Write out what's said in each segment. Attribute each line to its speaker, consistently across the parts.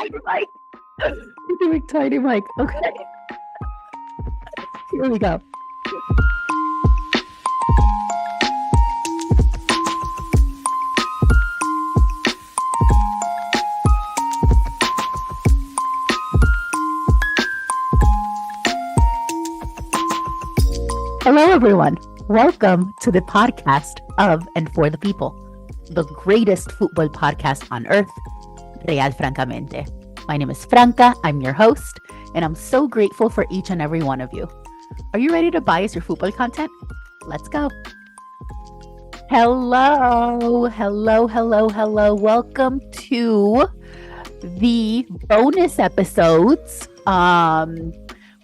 Speaker 1: tiny mic. You're doing tiny mic. Okay. Here we go. Hello, everyone. Welcome to the podcast of and for the people, the greatest football podcast on earth, Real Francamente. My name is Franca. I'm your host, and I'm so grateful for each and every one of you. Are you ready to bias your football content? Let's go. Hello. Welcome to the bonus episodes.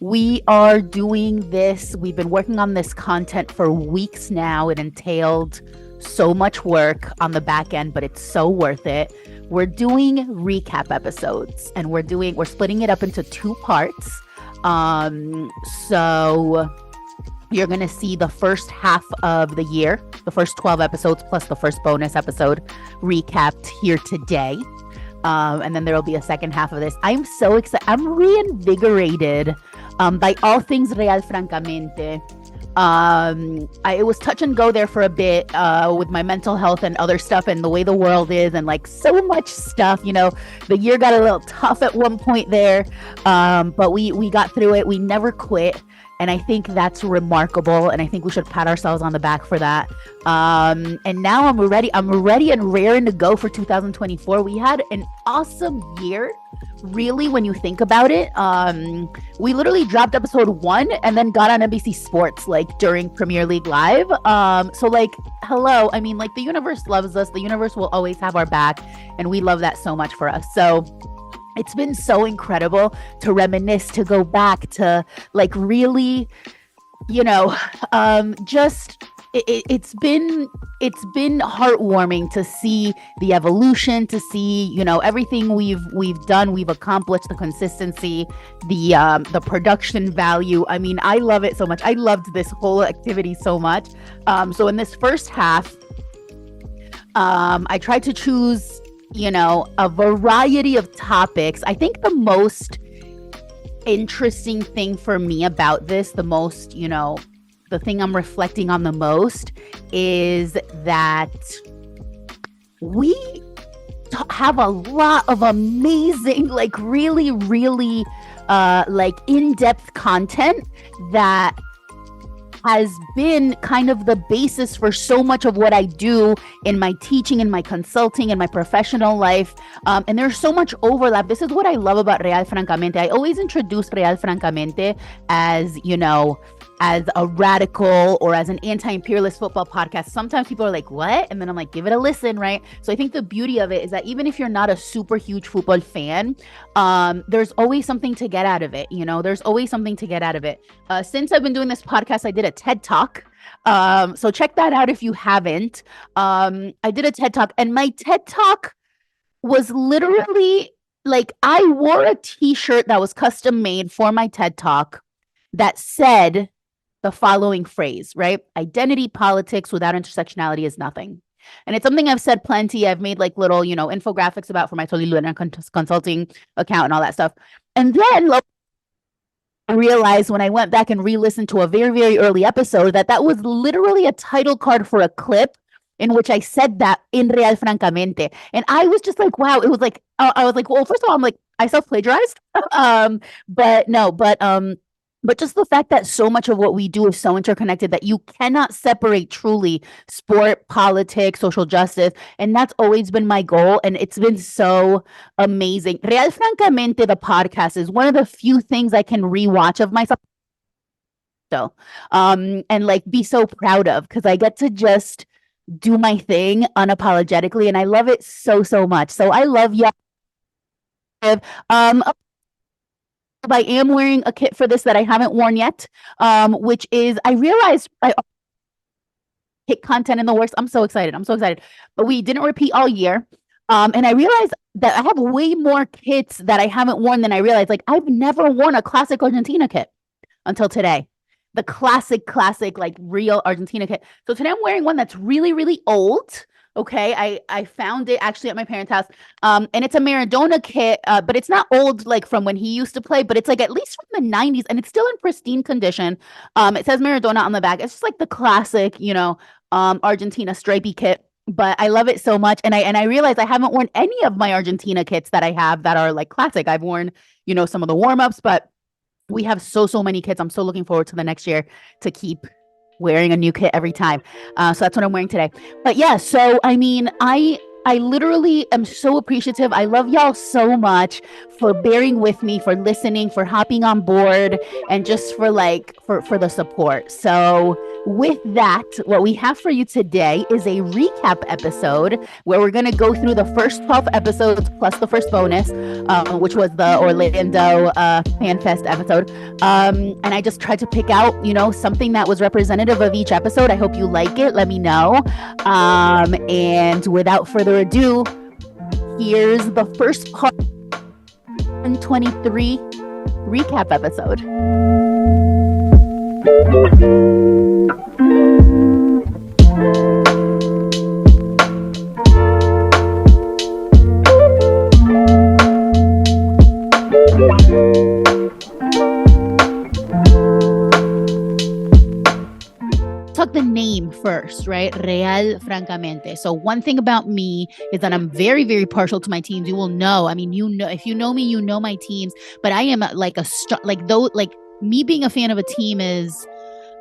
Speaker 1: We are doing this. We've been working on this content for weeks now. It entailed so much work on the back end, but it's so worth it. We're doing recap episodes, and we're splitting it up into two parts. So you're going to see the first half of the year, the first 12 episodes plus the first bonus episode recapped here today. And then there will be a second half of this. I'm so excited. I'm reinvigorated by all things Real Francamente. It was touch and go there for a bit with my mental health and other stuff and the way the world is and like so much stuff. You know, the year got a little tough at one point there, but we got through it. We never quit. And I think that's remarkable. And I think we should pat ourselves on the back for that. And now I'm ready and raring to go for 2024. We had an awesome year, really, when you think about it. We literally dropped episode 1 and then got on NBC Sports like during Premier League Live. So like, hello. I mean, like the universe loves us. The universe will always have our back. And we love that so much for us. So it's been so incredible to reminisce, to go back to like really, you know, it's been heartwarming to see the evolution, to see, you know, everything we've done, we've accomplished, the consistency, the production value. I mean, I love it so much. I loved this whole activity so much. So in this first half, I tried to choose, you know, a variety of topics. I think the most interesting thing for me about this, the most, you know, the thing I'm reflecting on the most is that we have a lot of amazing, like really, really like in-depth content that has been kind of the basis for so much of what I do in my teaching, in my consulting, in my professional life. And there's so much overlap. This is what I love about Real Francamente. I always introduce Real Francamente as, you know, as a radical or as an anti-imperialist football podcast. Sometimes people are like, what? And then I'm like, give it a listen, right? So I think the beauty of it is that even if you're not a super huge football fan, there's always something to get out of it. You know, there's always something to get out of it. Since I've been doing this podcast, I did a TED Talk. So check that out if you haven't. I did a TED Talk, and my TED Talk was literally like, I wore a t-shirt that was custom made for my TED Talk that said the following phrase, right? Identity politics without intersectionality is nothing. And it's something I've said plenty. I've made like little, you know, infographics about for my Toliluna consulting account and all that stuff. And then I realized when I went back and re-listened to a very, very early episode that was literally a title card for a clip in which I said that in Real Francamente. And I was just like, wow, it was like, I was like, well, first of all, I'm like, I self-plagiarized. But just the fact that so much of what we do is so interconnected that you cannot separate truly sport, politics, social justice. And that's always been my goal. And it's been so amazing. Real Francamente, the podcast, is one of the few things I can rewatch of myself. So, and like be so proud of, because I get to just do my thing unapologetically. And I love it so, so much. So I love y'all. I am wearing a kit for this that I haven't worn yet, which is, I realized I kit content in the works. I'm so excited. But we didn't repeat all year. And I realized that I have way more kits that I haven't worn than I realized. Like, I've never worn a classic Argentina kit until today. The classic, like real Argentina kit. So today I'm wearing one that's really, really old. Okay, I found it actually at my parents' house. And it's a Maradona kit, but it's not old like from when he used to play, but it's like at least from the 90s and it's still in pristine condition. It says Maradona on the back. It's just like the classic, Argentina stripy kit. But I love it so much. And I realized I haven't worn any of my Argentina kits that I have that are like classic. I've worn, some of the warm-ups, but we have so many kits. I'm so looking forward to the next year to keep wearing a new kit every time. So that's what I'm wearing today. But yeah, so I mean, I literally am so appreciative. I love y'all so much for bearing with me, for listening, for hopping on board, and just for for the support. So with that, what we have for you today is a recap episode where we're going to go through the first 12 episodes plus the first bonus, which was the Orlando Fan Fest episode. And I just tried to pick out, something that was representative of each episode. I hope you like it. Let me know. And without further ado, here's the first part 123 recap episode. Talk the name first, right? Real Francamente. So one thing about me is that I'm very, very partial to my teams. You will know. I mean, if you know me, you know my teams. But I am like me being a fan of a team is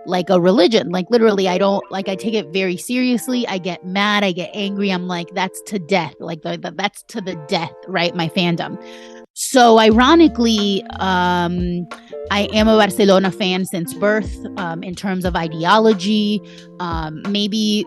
Speaker 1: like a religion. Like literally, I take it very seriously. I get mad. I get angry. I'm like, that's to death. Like that's to the death, right? My fandom. So ironically, I am a Barcelona fan since birth, in terms of ideology. Maybe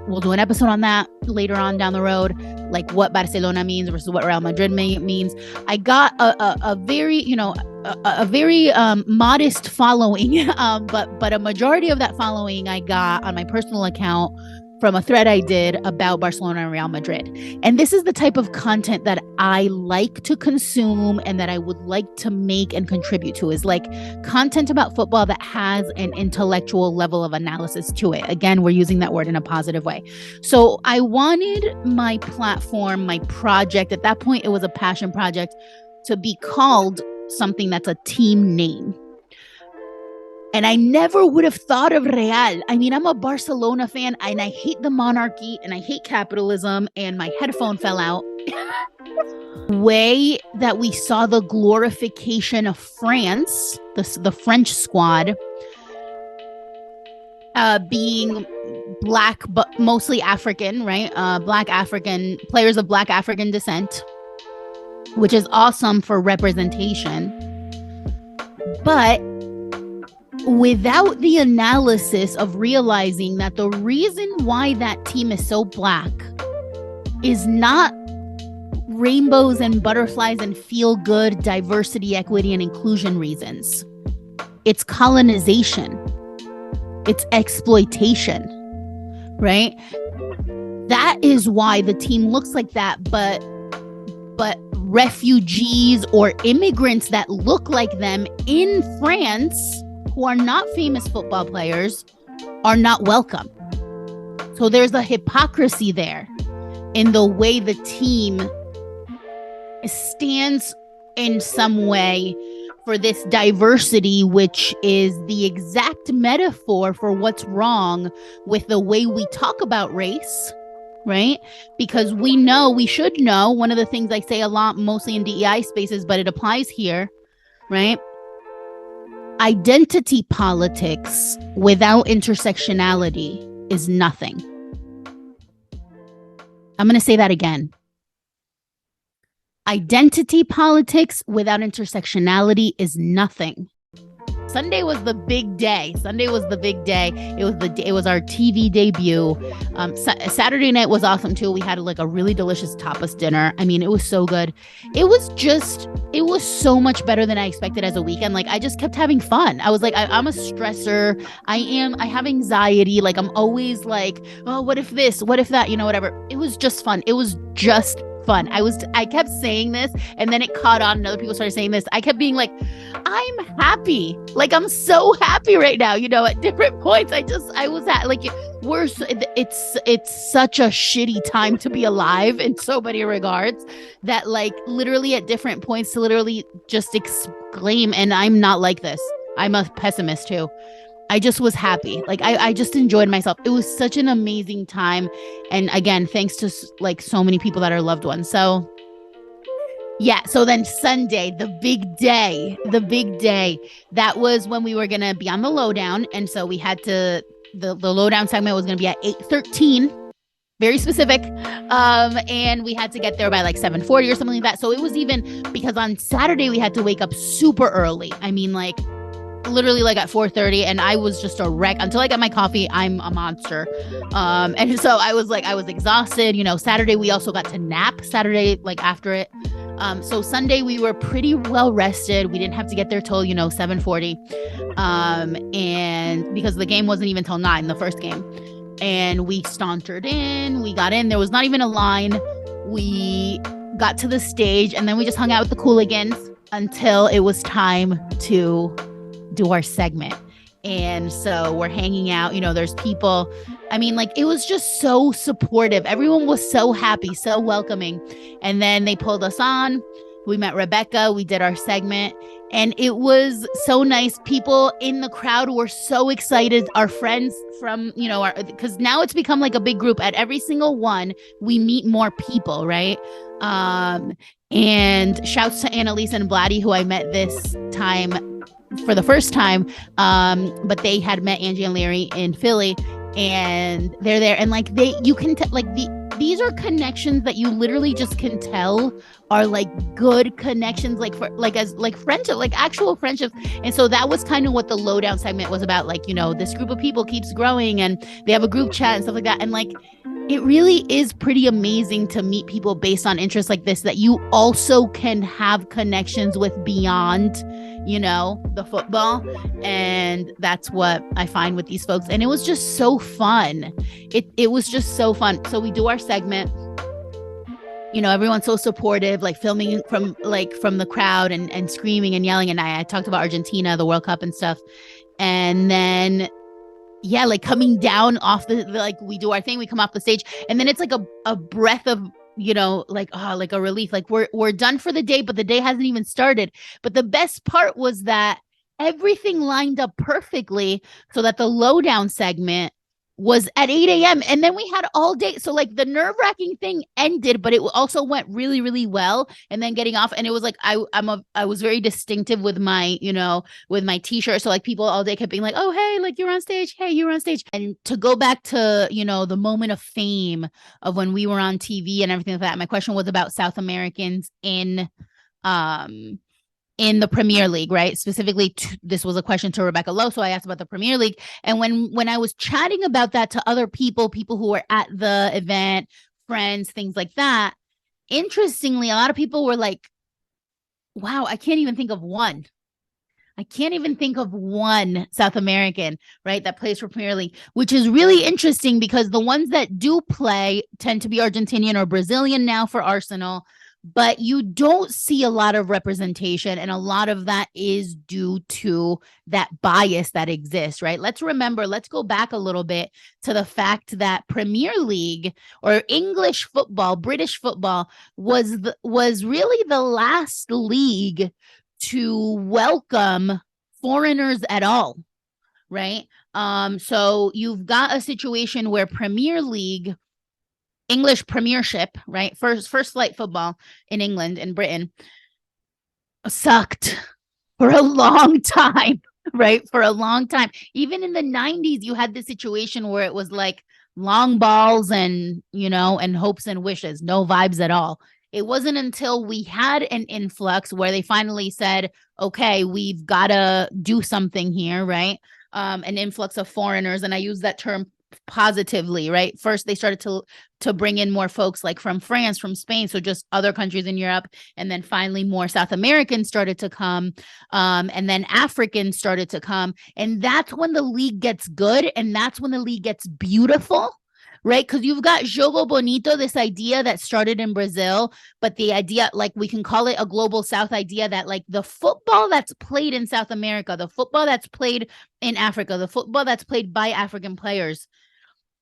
Speaker 1: we'll do an episode on that later on down the road, like what Barcelona means versus what Real Madrid means. I got a very, a very modest following, but a majority of that following I got on my personal account from a thread I did about Barcelona and Real Madrid. And this is the type of content that I like to consume and that I would like to make and contribute to, is like content about football that has an intellectual level of analysis to it. Again, we're using that word in a positive way. So I wanted my platform, my project, at that point it was a passion project, to be called something that's a team name. And I never would have thought of Real. I mean, I'm a Barcelona fan and I hate the monarchy and I hate capitalism, and my headphone fell out. Way that we saw the glorification of France, the French squad, being black, but mostly African, right? Black African, players of Black African descent, which is awesome for representation. But without the analysis of realizing that the reason why that team is so black is not rainbows and butterflies and feel good diversity, equity, and inclusion reasons. It's colonization. It's exploitation, right? That is why the team looks like that, but refugees or immigrants that look like them in France, who are not famous football players, are not welcome. So there's a hypocrisy there in the way the team stands in some way for this diversity, which is the exact metaphor for what's wrong with the way we talk about race, right? Because we should know, one of the things I say a lot, mostly in DEI spaces, but it applies here, right? Identity politics without intersectionality is nothing. I'm going to say that again. Identity politics without intersectionality is nothing. Sunday was the big day. It was our TV debut. Saturday night was awesome too. We had like a really delicious tapas dinner. I mean, it was so good. It was so much better than I expected as a weekend. Like I just kept having fun. I was like, I'm a stressor. I have anxiety. Like I'm always like, oh, what if this? What if that? Whatever. It was just fun. It was just fun. I kept saying this, and then it caught on and other people started saying this. I kept being like, I'm happy. Like, I'm so happy right now. At different points, I was at like, it's such a shitty time to be alive in so many regards that like literally at different points to literally just exclaim, and I'm not like this. I'm a pessimist too. I just was happy. Like I just enjoyed myself. It was such an amazing time. And again, thanks to like so many people that are loved ones. So yeah. So then Sunday, the big day, that was when we were going to be on the lowdown. And so we had to, the lowdown segment was going to be at 8:13, very specific. And we had to get there by like 7:40 or something like that. So it was even because on Saturday we had to wake up super early. I mean, like, literally like at 4:30, and I was just a wreck until I got my coffee. I'm a monster. And so I was exhausted. Saturday we also got to nap Saturday, like after it. So Sunday we were pretty well rested. We didn't have to get there till 7:40. And because the game wasn't even till 9, the first game. And we sauntered in, we got in, there was not even a line. We got to the stage, and then we just hung out with the Cooligans until it was time to do our segment. And so we're hanging out, there's people. I mean, like, it was just so supportive. Everyone was so happy, so welcoming. And then they pulled us on. We met Rebecca. We did our segment, and it was so nice. People in the crowd were so excited. Our friends from, because now it's become like a big group. At every single one, we meet more people, right? And shouts to Annalise and Vladdy, who I met this time for the first time. But they had met Angie and Larry in Philly, and they're there. And like you can these are connections that you literally just can tell are like good connections, like for as friendship, like actual friendships. And so that was kind of what the lowdown segment was about. Like, this group of people keeps growing, and they have a group chat and stuff like that. And like, it really is pretty amazing to meet people based on interests like this, that you also can have connections with beyond, the football. And that's what I find with these folks. And it was just so fun. It was just so fun. So we do our segment. Everyone's so supportive, like filming from the crowd and screaming and yelling. And I talked about Argentina, the World Cup and stuff. And then, yeah, like coming down off we do our thing, we come off the stage, and then it's like a breath of, like a relief. Like we're done for the day, but the day hasn't even started. But the best part was that everything lined up perfectly so that the lowdown segment was at 8 a.m. And then we had all day. So like the nerve-wracking thing ended, but it also went really, really well. And then getting off, and it was like I was very distinctive with my, with my t-shirt. So like people all day kept being like, oh, hey, like you're on stage. Hey, you're on stage. And to go back to, the moment of fame of when we were on TV and everything like that, my question was about South Americans in the Premier League, right? Specifically, this was a question to Rebecca Lowe, so I asked about the Premier League. And when I was chatting about that to other people who were at the event, friends, things like that, interestingly, a lot of people were like, wow, I can't even think of one. I can't even think of one South American, right, that plays for Premier League, which is really interesting because the ones that do play tend to be Argentinian or Brazilian now for Arsenal. But you don't see a lot of representation, and a lot of that is due to that bias that exists, right? Let's go back a little bit to the fact that Premier League or English football, British football was really the last league to welcome foreigners at all, right? So you've got a situation where Premier League, English Premiership, right? First flight football in England and Britain sucked for a long time, right? For a long time. Even in the 90s, you had this situation where it was like long balls and, and hopes and wishes, no vibes at all. It wasn't until we had an influx where they finally said, okay, we've got to do something here, right? An influx of foreigners. And I use that term positively, right? First, they started to bring in more folks like from France, from Spain, so just other countries in Europe, and then finally more South Americans started to come, and then Africans started to come, and that's when the league gets good, and that's when the league gets beautiful, right? Because you've got Jogo Bonito, this idea that started in Brazil, but the idea, like we can call it a global South idea, that like the football that's played in South America, the football that's played in Africa, the football that's played by African players,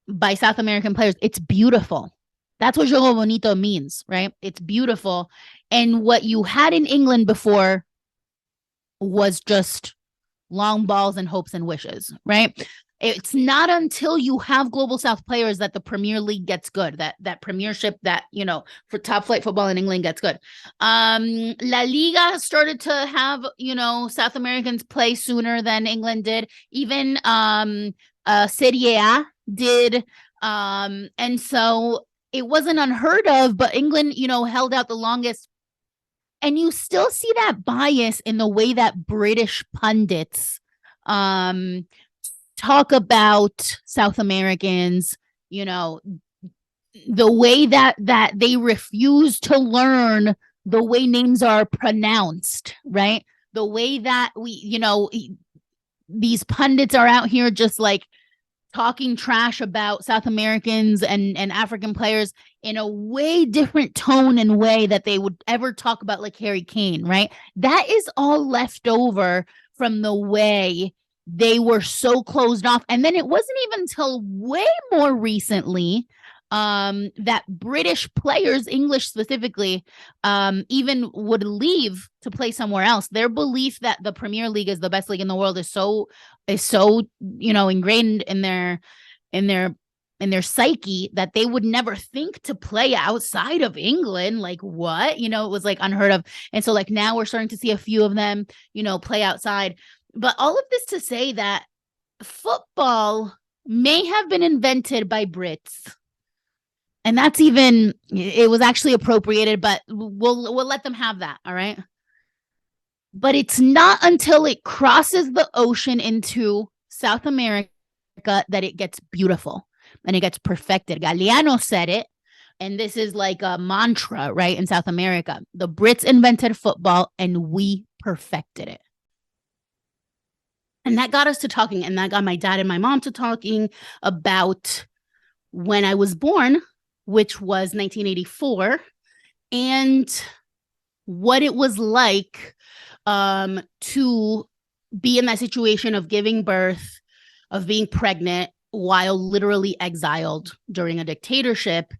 Speaker 1: by South American players, it's beautiful. That's what Jogo Bonito means, right? It's beautiful. And what you had in England before was just long balls and hopes and wishes, right? It's not until you have global South players that the Premier League gets good, that premiership, that, you know, for top flight football in England gets good. La Liga started to have, you know, South Americans play sooner than England did. Even Serie A did. And so it wasn't unheard of, but England, you know, held out the longest. And you still see that bias in the way that British pundits talk about South Americans, you know, the way that they refuse to learn the way names are pronounced, right? The way that we, you know, these pundits are out here just like talking trash about South Americans and African players in a way different tone and way that they would ever talk about like Harry Kane, right? That is all left over from the way they were so closed off. And then it wasn't even until way more recently that British players, English specifically, even would leave to play somewhere else. Their belief that the Premier League is the best league in the world is so, you know, ingrained in their psyche that they would never think to play outside of England. Like, what? You know, it was like unheard of. And so like now we're starting to see a few of them, you know, play outside. But all of this to say that football may have been invented by Brits. And that's even, it was actually appropriated, but we'll let them have that, all right? But it's not until it crosses the ocean into South America that it gets beautiful and it gets perfected. Galliano said it, and this is like a mantra, right, in South America. The Brits invented football and we perfected it. And that got us to talking, and that got my dad and my mom to talking about when I was born, which was 1984, and what it was like to be in that situation of giving birth, of being pregnant while literally exiled during a dictatorship.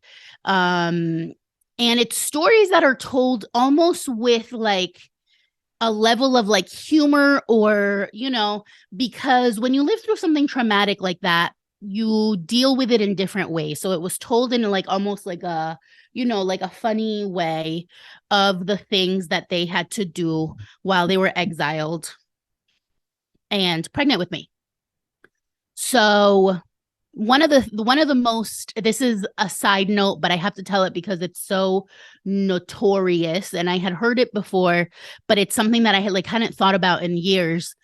Speaker 1: And it's stories that are told almost with like a level of like humor, or, you know, because when you live through something traumatic like that, you deal with it in different ways. So it was told in like almost like a, you know, like a funny way of the things that they had to do while they were exiled and pregnant with me. So one of the most, this is a side note, but I have to tell it because it's so notorious and I had heard it before, but it's something that I had like hadn't thought about in years,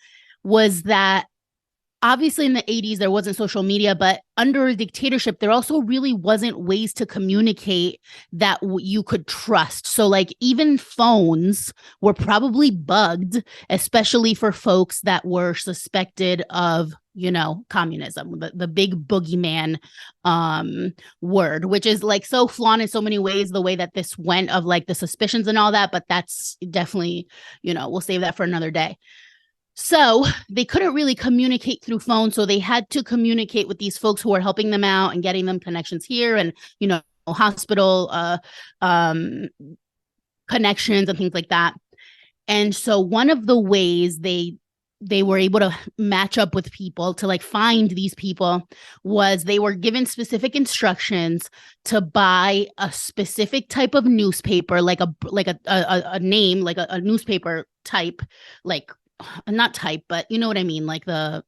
Speaker 1: was that obviously in the 80s there wasn't social media, but under a dictatorship there also really wasn't ways to communicate that you could trust. So like even phones were probably bugged, especially for folks that were suspected of, you know, communism, the big boogeyman word, which is like so flawed in so many ways, the way that this went, of like the suspicions and all that. But that's definitely, you know, we'll save that for another day. So they couldn't really communicate through phone. So they had to communicate with these folks who are helping them out and getting them connections here and, you know, hospital connections and things like that. And so one of the ways they were able to match up with people to like find these people was they were given specific instructions to buy a specific type of newspaper, like a name, like a newspaper type, like not type, but you know what I mean, like the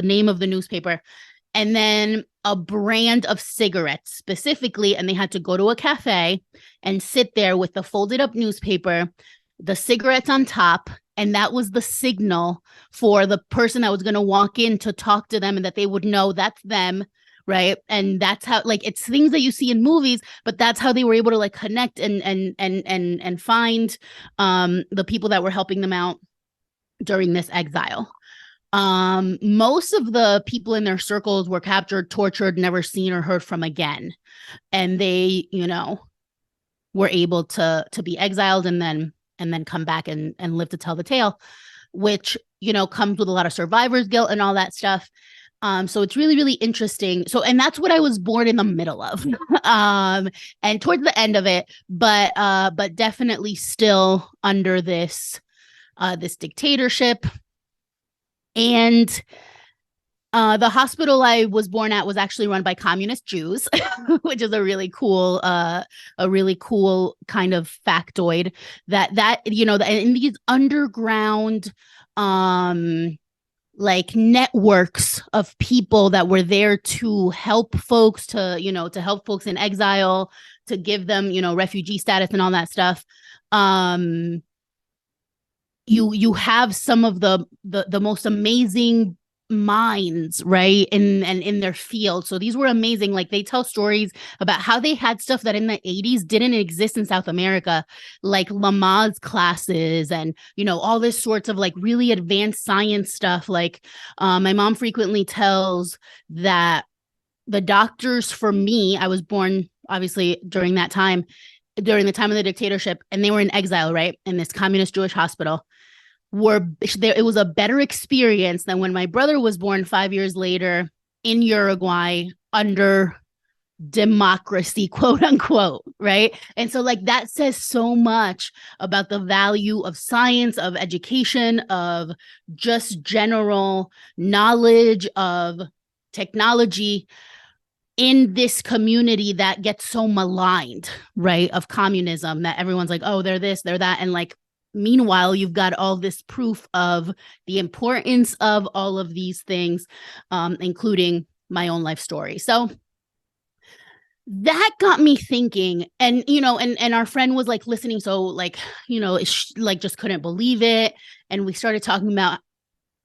Speaker 1: name of the newspaper, and then a brand of cigarettes specifically. And they had to go to a cafe and sit there with the folded up newspaper, the cigarettes on top, and that was the signal for the person that was going to walk in to talk to them, and that they would know that's them, right? And that's how, like, it's things that you see in movies, but that's how they were able to like connect and find the people that were helping them out during this exile. Most of the people in their circles were captured, tortured, never seen or heard from again. And they, were able to be exiled and then come back and live to tell the tale, which, comes with a lot of survivor's guilt and all that stuff. So it's really, really interesting. So, and that's what I was born in the middle of, and towards the end of it, but definitely still under this dictatorship. And the hospital I was born at was actually run by communist Jews, which is a really cool kind of factoid that in these underground like networks of people that were there to help folks to help folks in exile, to give them, refugee status and all that stuff. You have some of the most amazing minds, right, in their field. So these were amazing. Like, they tell stories about how they had stuff that in the 80s didn't exist in South America, like Lamaze classes and all this sorts of like really advanced science stuff. Like, my mom frequently tells that the doctors for me, I was born obviously during the time of the dictatorship, and they were in exile, right, in this communist Jewish hospital. It was a better experience than when my brother was born 5 years later in Uruguay under democracy, quote unquote, right? And so like that says so much about the value of science, of education, of just general knowledge of technology in this community that gets so maligned, right, of communism, that everyone's like, oh, they're this, they're that. And like, meanwhile, you've got all this proof of the importance of all of these things, including my own life story. So that got me thinking, and and our friend was like listening, so like, like just couldn't believe it. And we started talking about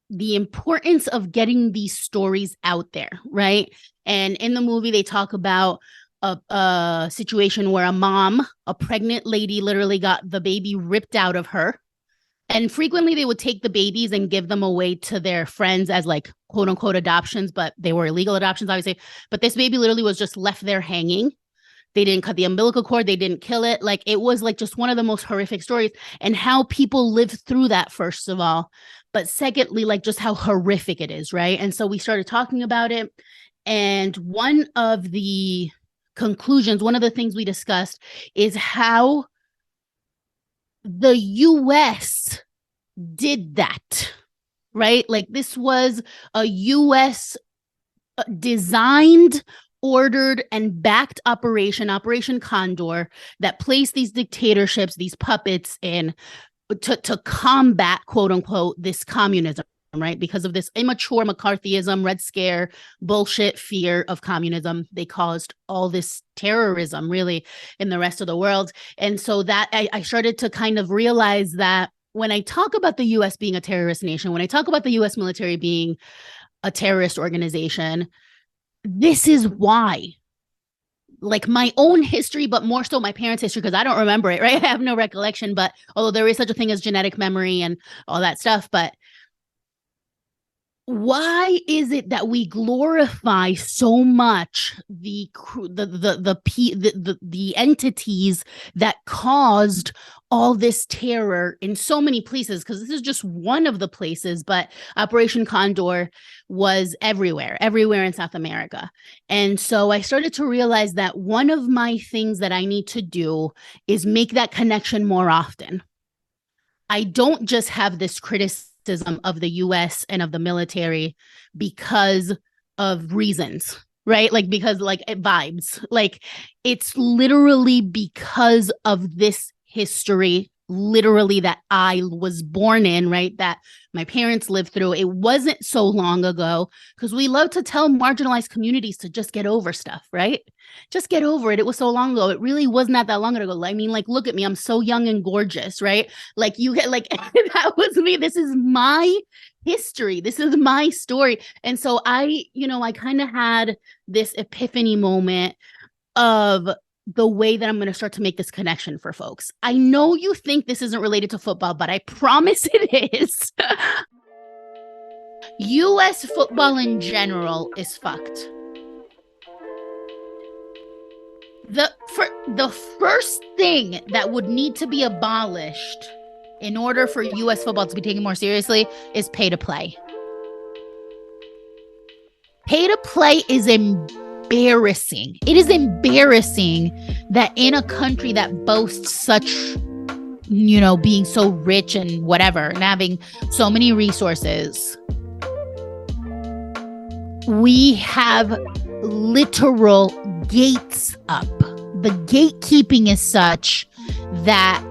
Speaker 1: the importance of getting these stories out there, right? And in the movie, they talk about a situation where a pregnant lady, literally got the baby ripped out of her. And frequently they would take the babies and give them away to their friends as like quote unquote adoptions, but they were illegal adoptions, obviously. But this baby literally was just left there hanging. They didn't cut the umbilical cord. They didn't kill it. Like, it was like just one of the most horrific stories, and how people live through that, first of all. But secondly, like just how horrific it is, right? And so we started talking about it. And one of the conclusions, one of the things we discussed, is how the US did that, right? Like, this was a US designed, ordered, and backed Operation Condor, that placed these dictatorships, these puppets in to combat, quote unquote, this communism, right? Because of this immature McCarthyism, Red Scare, bullshit fear of communism, they caused all this terrorism really in the rest of the world. And so that I started to kind of realize that when I talk about the US being a terrorist nation, when I talk about the US military being a terrorist organization, this is why. Like, my own history, but more so my parents' history, because I don't remember it, right? I have no recollection, but although there is such a thing as genetic memory and all that stuff, but why is it that we glorify so much the entities that caused all this terror in so many places? Because this is just one of the places, but Operation Condor was everywhere in South America. And so I started to realize that one of my things that I need to do is make that connection more often. I don't just have this criticism of the US and of the military because of reasons, right? Like, because like vibes, like, it's literally because of this history, literally, that I was born in, right? That my parents lived through. It wasn't so long ago, because we love to tell marginalized communities to just get over stuff, right? Just get over it. It was so long ago. It really was not that long ago. I mean, like, look at me. I'm so young and gorgeous, right? Like, you get like, that was me. This is my history. This is my story. And so I kind of had this epiphany moment of the way that I'm going to start to make this connection for folks. I know you think this isn't related to football, but I promise it is. US football in general is fucked. The first thing that would need to be abolished in order for US football to be taken more seriously is pay to play. Pay to play is embarrassing. It is embarrassing that in a country that boasts such, being so rich and whatever, and having so many resources, we have literal gates up. The gatekeeping is such that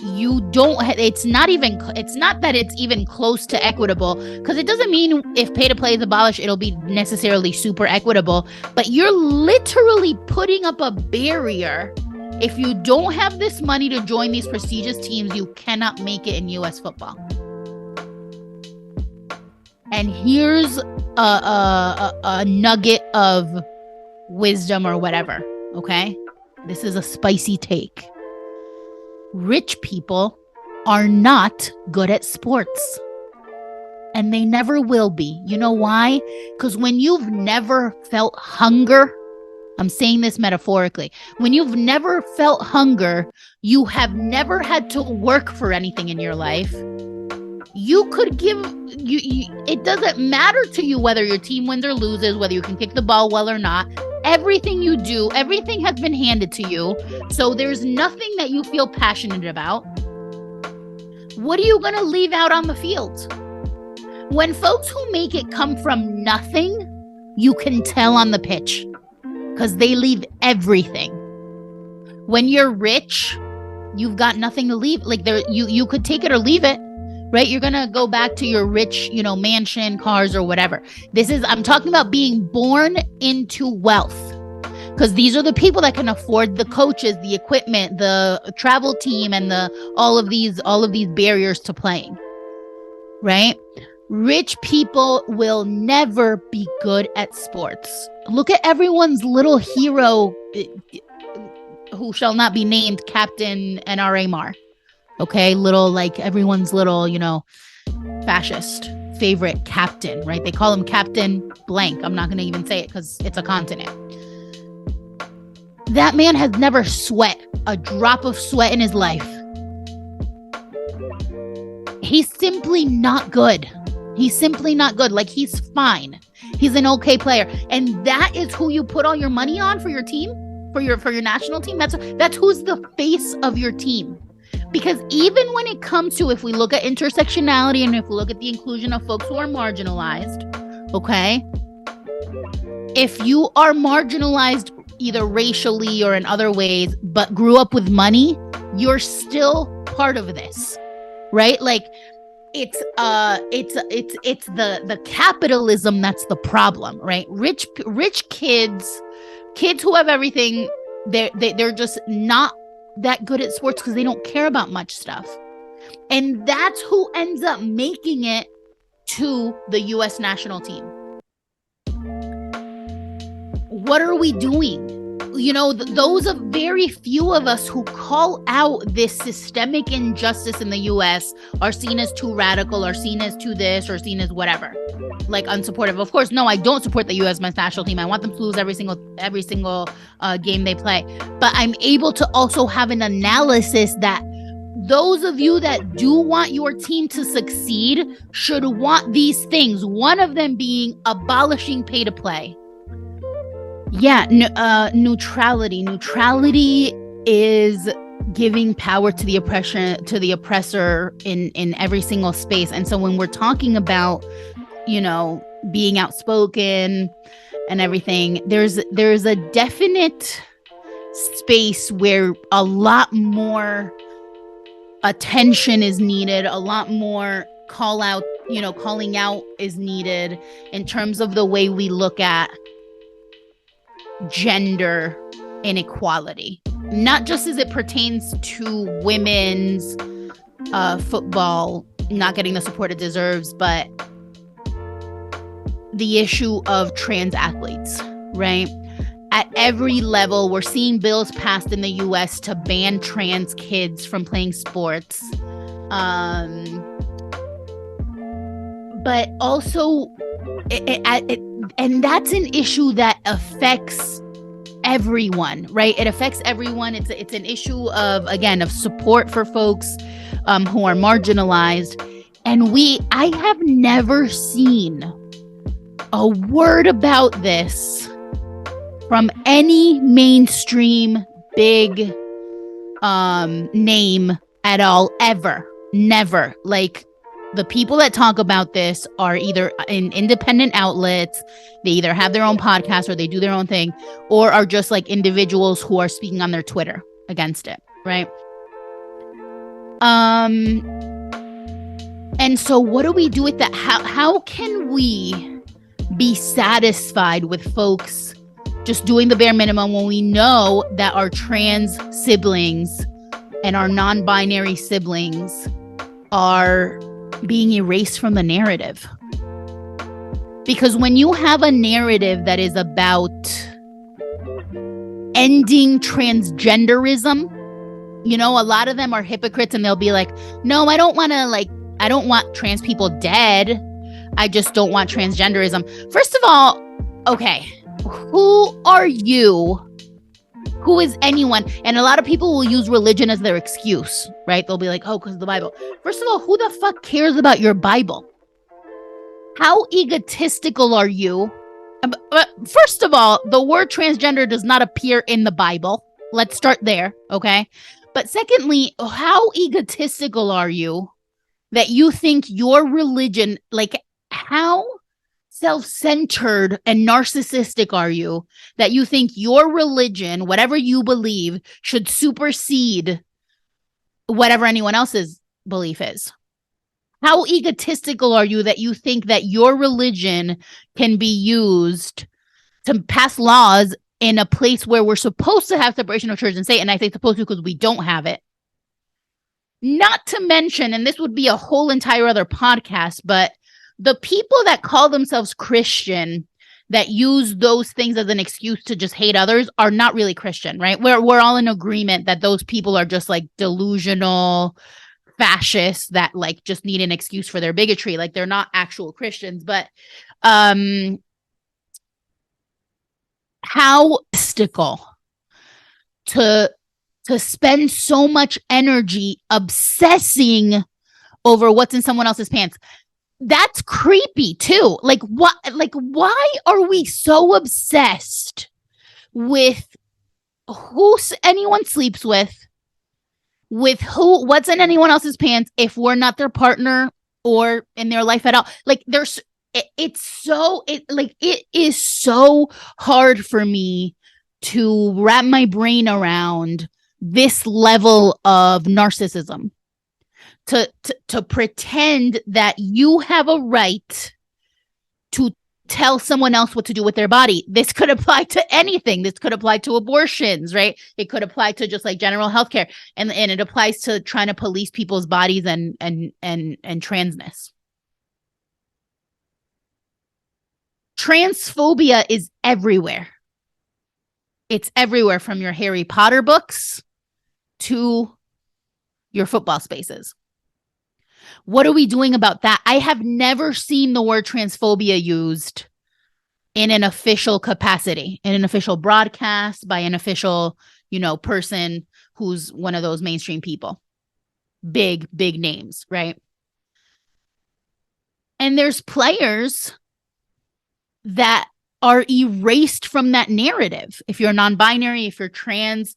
Speaker 1: you don't, it's not that it's even close to equitable, because it doesn't mean if pay to play is abolished, it'll be necessarily super equitable, but you're literally putting up a barrier. If you don't have this money to join these prestigious teams, you cannot make it in US football. And here's a nugget of wisdom or whatever, okay? This is a spicy take. Rich people are not good at sports. And they never will be. You know why? Because when you've never felt hunger, I'm saying this metaphorically, when you've never felt hunger, you have never had to work for anything in your life. You could give, it doesn't matter to you whether your team wins or loses, whether you can kick the ball well or not. Everything you do, everything has been handed to you. So there's nothing that you feel passionate about. What are you going to leave out on the field? When folks who make it come from nothing, you can tell on the pitch because they leave everything. When you're rich, you've got nothing to leave. Like you could take it or leave it. Right? You're going to go back to your rich, mansion, cars, or whatever. I'm talking about being born into wealth, because these are the people that can afford the coaches, the equipment, the travel team, and all of these barriers to playing. Right? Rich people will never be good at sports. Look at everyone's little hero, who shall not be named, Captain N.R.A. Mar. Okay, everyone's little, fascist favorite captain, right? They call him Captain Blank. I'm not going to even say it because it's a continent. That man has never sweat a drop of sweat in his life. He's simply not good. He's simply not good. He's fine. He's an okay player. And that is who you put all your money on for your team, for your national team. That's who's the face of your team. Because even when it comes to, if we look at intersectionality and if we look at the inclusion of folks who are marginalized, okay, if you are marginalized either racially or in other ways, but grew up with money, you're still part of this, right? It's the capitalism that's the problem, right? Rich kids who have everything, they're just not that good at sports because they don't care about much stuff. And that's who ends up making it to the US national team. What are we doing? Those are very few of us who call out this systemic injustice in the US are seen as too radical, or seen as too this, or seen as whatever, unsupportive. Of course, no, I don't support the US men's national team. I want them to lose every single game they play. But I'm able to also have an analysis that those of you that do want your team to succeed should want these things. One of them being abolishing pay to play. Yeah, neutrality. Neutrality is giving power to the oppressor in every single space. And so when we're talking about, being outspoken and everything, there's a definite space where a lot more attention is needed, a lot more calling out is needed in terms of the way we look at gender inequality, not just as it pertains to women's football not getting the support it deserves, but the issue of trans athletes, right? At every level, we're seeing bills passed in the US to ban trans kids from playing sports. But but also, and that's an issue that affects everyone, right? It affects everyone. It's an issue of, again, of support for folks who are marginalized. And I have never seen a word about this from any mainstream big name at all, ever. Never. Like, the people that talk about this are either in independent outlets, they either have their own podcast or they do their own thing, or are just like individuals who are speaking on their Twitter against it, right? And so what do we do with that? How can we be satisfied with folks just doing the bare minimum when we know that our trans siblings and our non-binary siblings are being erased from the narrative? Because when you have a narrative that is about ending transgenderism, you know, a lot of them are hypocrites and they'll be like, no, I don't want trans people dead. I just don't want transgenderism. First of all, okay, who are you? Who is anyone? And a lot of people will use religion as their excuse, right? They'll be like, oh, because of the Bible. First of all, who the fuck cares about your Bible? How egotistical are you? First of all, the word transgender does not appear in the Bible. Let's start there, okay? But secondly, how egotistical are you that you think your religion, like, how self-centered and narcissistic are you that you think your religion, whatever you believe, should supersede whatever anyone else's belief is? How egotistical are you that you think that your religion can be used to pass laws in a place where we're supposed to have separation of church and state? And I say supposed to because we don't have it. Not to mention, and this would be a whole entire other podcast, but the people that call themselves Christian that use those things as an excuse to just hate others are not really Christian, right? We're all in agreement that those people are just like delusional fascists that like just need an excuse for their bigotry. Like, they're not actual Christians. But how mystical to spend so much energy obsessing over what's in someone else's pants. That's creepy too. Like, what? Like, why are we so obsessed with who anyone sleeps with who, what's in anyone else's pants if we're not their partner or in their life at all? Like, it is so hard for me to wrap my brain around this level of narcissism. To pretend that you have a right to tell someone else what to do with their body. This could apply to anything. This could apply to abortions, right? It could apply to just like general healthcare, and it applies to trying to police people's bodies and transness. Transphobia is everywhere. It's everywhere, from your Harry Potter books to your football spaces. What are we doing about that? I have never seen the word transphobia used in an official capacity, in an official broadcast by an official, person who's one of those mainstream people. Big names, right? And there's players that are erased from that narrative. If you're non-binary, if you're trans.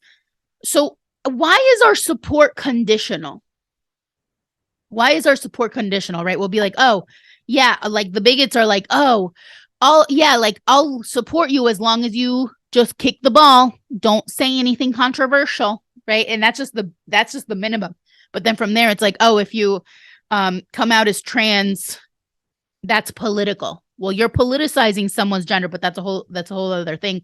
Speaker 1: So why is our support conditional? Why is our support conditional, right? We'll be like, oh, yeah, like the bigots are like, oh, I'll support you as long as you just kick the ball. Don't say anything controversial, right? And that's just the minimum. But then from there, it's like, oh, if you come out as trans, that's political. Well, you're politicizing someone's gender, but that's a whole other thing.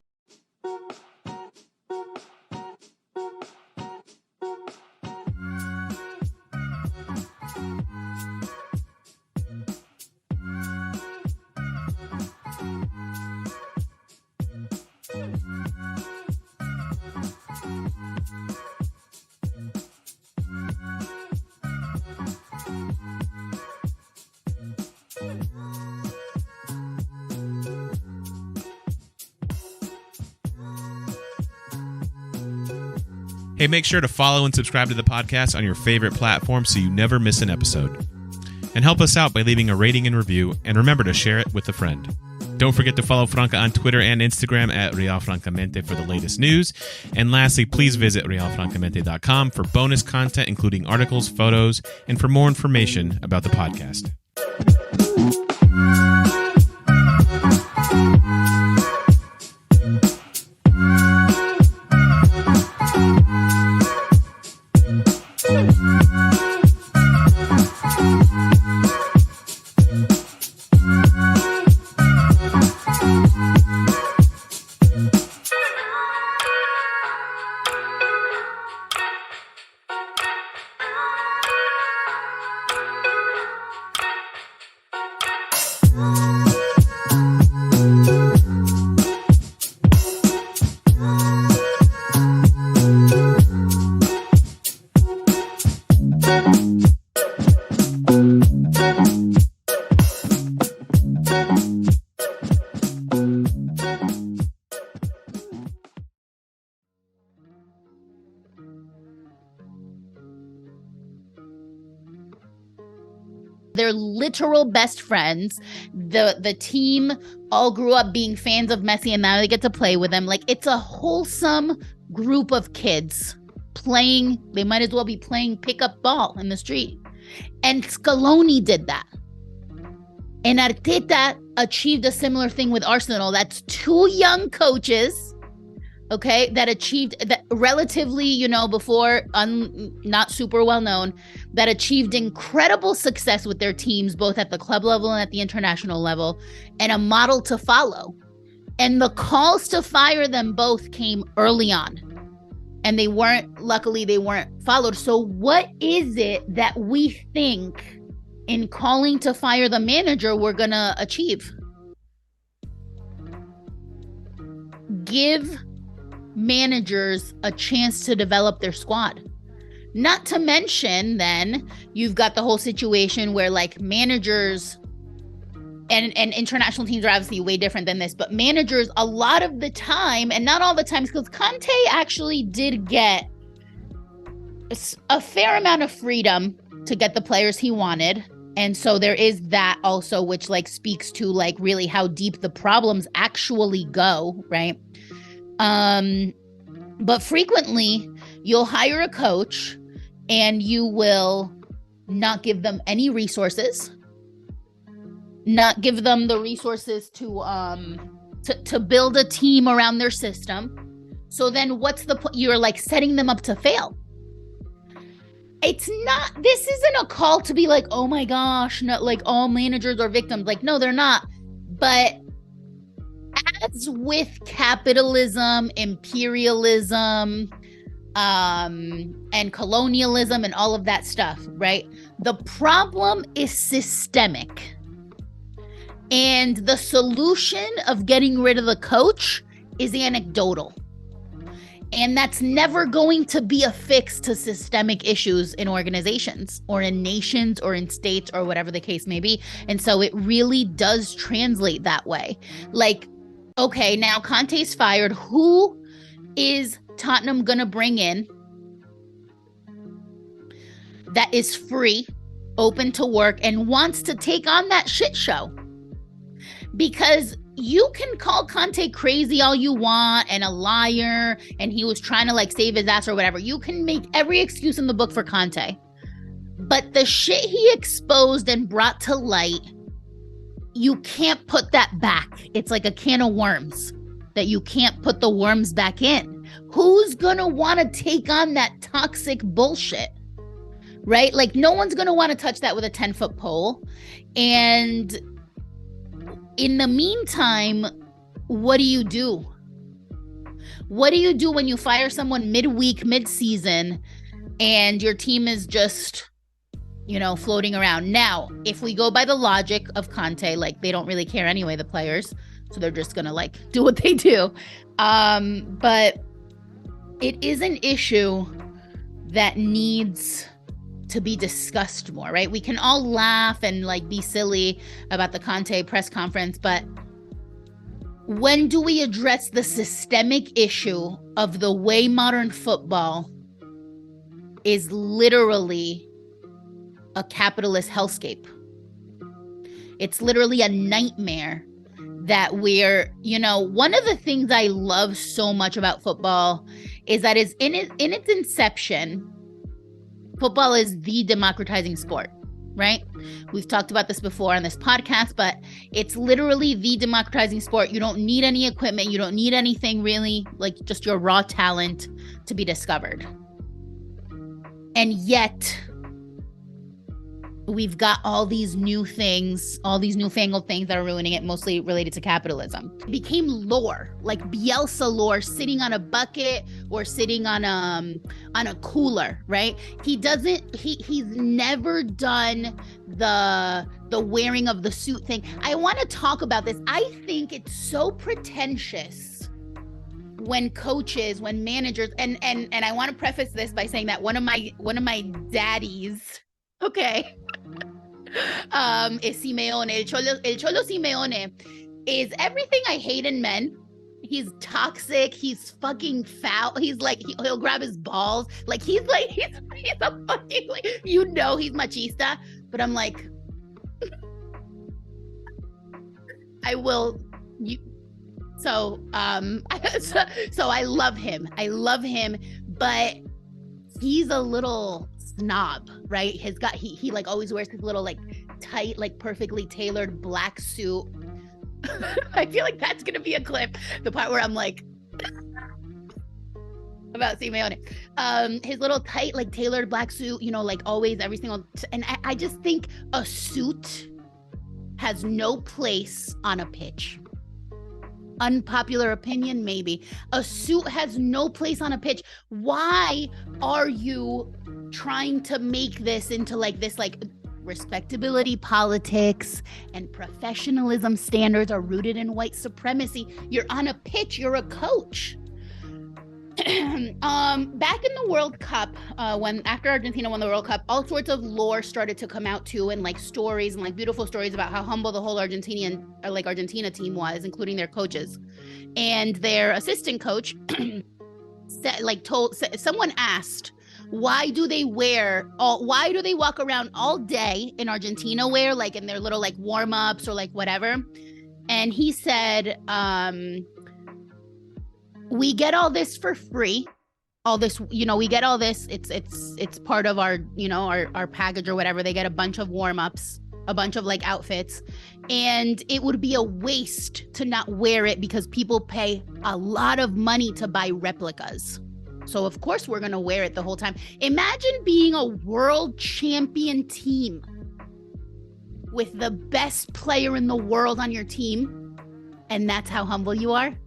Speaker 2: Hey, make sure to follow and subscribe to the podcast on your favorite platform so you never miss an episode. And help us out by leaving a rating and review, and remember to share it with a friend. Don't forget to follow Franca on Twitter and Instagram at francamente for the latest news. And lastly, please visit realfrancamente.com for bonus content, including articles, photos, and for more information about the podcast.
Speaker 1: They're literal best friends. The team all grew up being fans of Messi, and now they get to play with him. Like, it's a wholesome group of kids playing. They might as well be playing pickup ball in the street. And Scaloni did that. And Arteta achieved a similar thing with Arsenal. That's two young coaches, okay, that achieved that relatively, before not super well known, that achieved incredible success with their teams, both at the club level and at the international level, and a model to follow. And the calls to fire them both came early on, and luckily they weren't followed. So what is it that we think in calling to fire the manager we're gonna achieve? Give managers a chance to develop their squad. Not to mention, then, you've got the whole situation where, like, managers and international teams are obviously way different than this, but managers a lot of the time, and not all the time, because Conte actually did get a fair amount of freedom to get the players he wanted. And so there is that also, which, like, speaks to, like, really how deep the problems actually go, right? But frequently you'll hire a coach and you will not give them any resources, not give them the resources to build a team around their system. So then what's the point? You're like setting them up to fail. This isn't a call to be like, oh my gosh, no, like all managers are victims. Like, no, they're not. But as with capitalism, imperialism, and colonialism and all of that stuff, right? The problem is systemic. And the solution of getting rid of the coach is anecdotal. And that's never going to be a fix to systemic issues in organizations or in nations or in states or whatever the case may be. And so it really does translate that way. Like, okay, now Conte's fired. Who is Tottenham going to bring in that is free, open to work, and wants to take on that shit show? Because you can call Conte crazy all you want and a liar, and he was trying to like save his ass or whatever. You can make every excuse in the book for Conte. But the shit he exposed and brought to light, you can't put that back. It's like a can of worms that you can't put the worms back in. Who's gonna want to take on that toxic bullshit? Right? Like, no one's gonna want to touch that with a 10-foot pole. And in the meantime, what do you do? What do you do when you fire someone midweek, mid-season, and your team is just, floating around? Now, if we go by the logic of Conte, like, they don't really care anyway, the players, so they're just gonna like do what they do. But it is an issue that needs to be discussed more, right? We can all laugh and like be silly about the Conte press conference, but when do we address the systemic issue of the way modern football is literally a capitalist hellscape. It's literally a nightmare that we're, one of the things I love so much about football is that is in its inception, football is the democratizing sport, right? We've talked about this before on this podcast, but it's literally the democratizing sport. You don't need any equipment. You don't need anything really, like just your raw talent to be discovered. And yet we've got all these new things, all these newfangled things that are ruining it, mostly related to capitalism. It became lore, like Bielsa lore, sitting on a bucket or sitting on a cooler, right? He's never done the wearing of the suit thing. I want to talk about this. I think it's so pretentious when coaches, when managers, and I want to preface this by saying that one of my daddies, okay, is Simeone. El Cholo Simeone is everything I hate in men. He's toxic. He's fucking foul. He's like, he'll grab his balls. Like, he's a fucking, like, he's machista. But I'm like, I will, so I love him. But he's a little snob, right? He like always wears his little like tight, like perfectly tailored black suit. I feel like that's gonna be a clip, the part where I'm like about Simeone. His little tight, like tailored black suit, like always, every single, and I just think a suit has no place on a pitch. Unpopular opinion, maybe. A suit has no place on a pitch. Why are you trying to make this into like this, like respectability politics and professionalism standards are rooted in white supremacy? You're on a pitch, you're a coach. Back in the World Cup, after Argentina won the World Cup, all sorts of lore started to come out too, and like stories and like beautiful stories about how humble the whole Argentina team was, including their coaches and their assistant coach. Someone asked, why do they walk around all day in Argentina wear, like in their little like warm-ups or like whatever? And he said, we get all this for free. All this, we get all this. It's part of our, our package or whatever. They get a bunch of warm-ups, a bunch of like outfits, and it would be a waste to not wear it because people pay a lot of money to buy replicas. So of course we're going to wear it the whole time. Imagine being a world champion team with the best player in the world on your team, and that's how humble you are.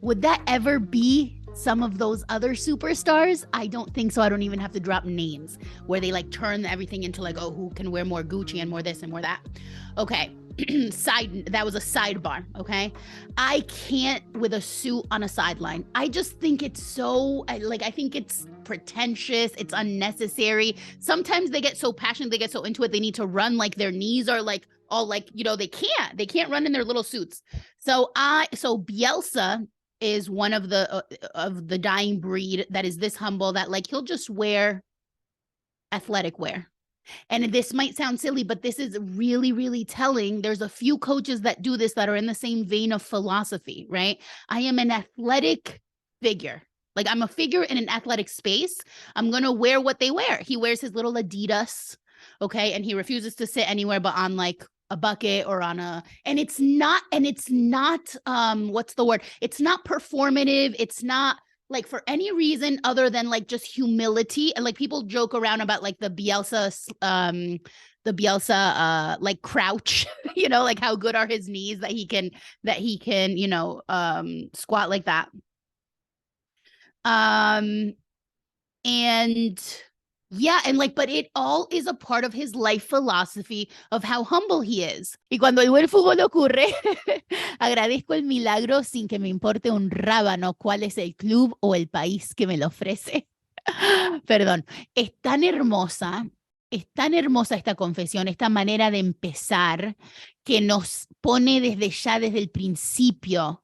Speaker 1: Would that ever be some of those other superstars? I don't think so. I don't even have to drop names where they like turn everything into like, oh, who can wear more Gucci and more this and more that. Okay. That was a sidebar. Okay. I can't with a suit on a sideline. I just think it's so I think it's pretentious. It's unnecessary. Sometimes they get so passionate. They get so into it. They need to run like their knees are like all like, they can't run in their little suits. So Bielsa is one of the dying breed that is this humble that like he'll just wear athletic wear. And this might sound silly, but this is really, really telling. There's a few coaches that do this that are in the same vein of philosophy, right? I am an athletic figure. Like I'm a figure in an athletic space. I'm going to wear what they wear. He wears his little Adidas, okay? And he refuses to sit anywhere but on like a bucket or on and it's not what's the word? It's not performative. It's not like for any reason other than like just humility. And like people joke around about like the Bielsa like crouch, like how good are his knees that he can squat like that. But it all is a part of his life philosophy of how humble he is. Y cuando el buen fútbol ocurre, agradezco el milagro sin que me importe un rábano cuál es el club o el país que me lo ofrece. Perdón, es tan hermosa esta confesión, esta manera de empezar que nos pone desde el principio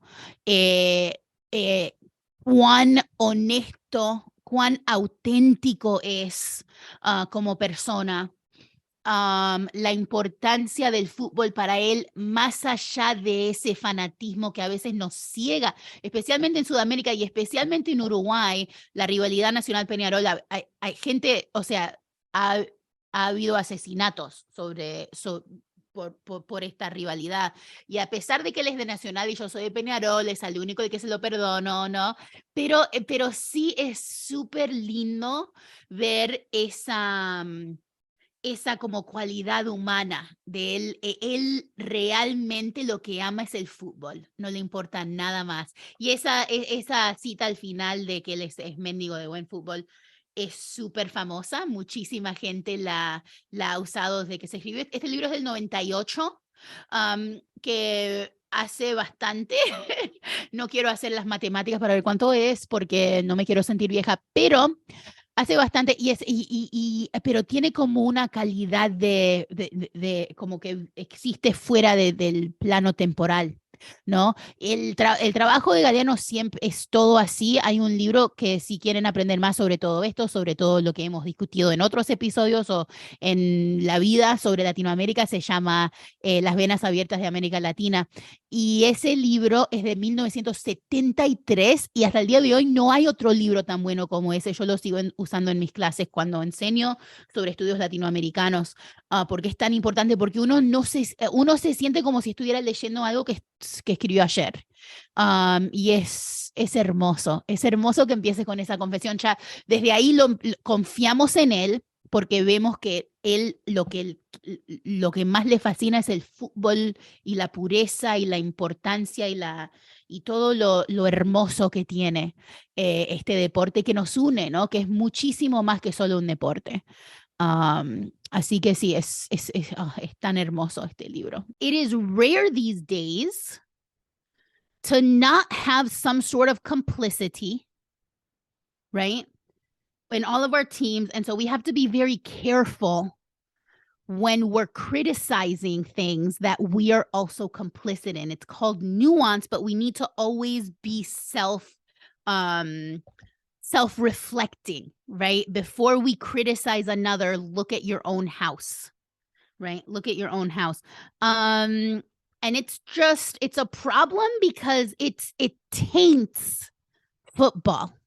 Speaker 1: cuán honesto, cuán auténtico es como persona. La importancia del fútbol para él, más allá de ese fanatismo que a veces nos ciega, especialmente en Sudamérica y especialmente en Uruguay, la rivalidad nacional Peñarol, hay gente, o sea, ha habido asesinatos por esta rivalidad. Y a pesar de que él es de Nacional y yo soy de Peñarol, es el único de que se lo perdono, ¿no? Pero sí es súper lindo ver esa como cualidad humana de él. Él realmente lo que ama es el fútbol, no le importa nada más. Y esa cita al final de que él es mendigo de buen fútbol es súper famosa, muchísima gente la ha usado desde que se escribió. Este libro es del 98, que hace bastante, no quiero hacer las matemáticas para ver cuánto es, porque no me quiero sentir vieja, pero hace bastante, pero tiene como una calidad de como que existe fuera del plano temporal, ¿no? El trabajo de Galeano siempre es todo así. Hay un libro que si quieren aprender más sobre todo esto, sobre todo lo que hemos discutido en otros episodios o en la vida sobre Latinoamérica, se llama Las venas abiertas de América Latina. Y ese libro es de 1973 y hasta el día de hoy no hay otro libro tan bueno como ese. Yo lo sigo usando en mis clases cuando enseño sobre estudios latinoamericanos, porque es tan importante, porque uno se siente como si estuviera leyendo algo que escribió ayer. Y es hermoso que empiece con esa confesión. Ya desde ahí confiamos en él, porque vemos que él lo que más le fascina es el fútbol y la pureza y la importancia y todo lo hermoso que tiene este deporte que nos une, ¿no? Que es muchísimo más que solo un deporte. Así que sí, es tan hermoso este libro. It is rare these days to not have some sort of complicity, right? In all of our teams. And so we have to be very careful when we're criticizing things that we are also complicit in. It's called nuance, but we need to always be self-reflecting, right? Before we criticize another, look at your own house, right? Look at your own house. And it's a problem because it taints football,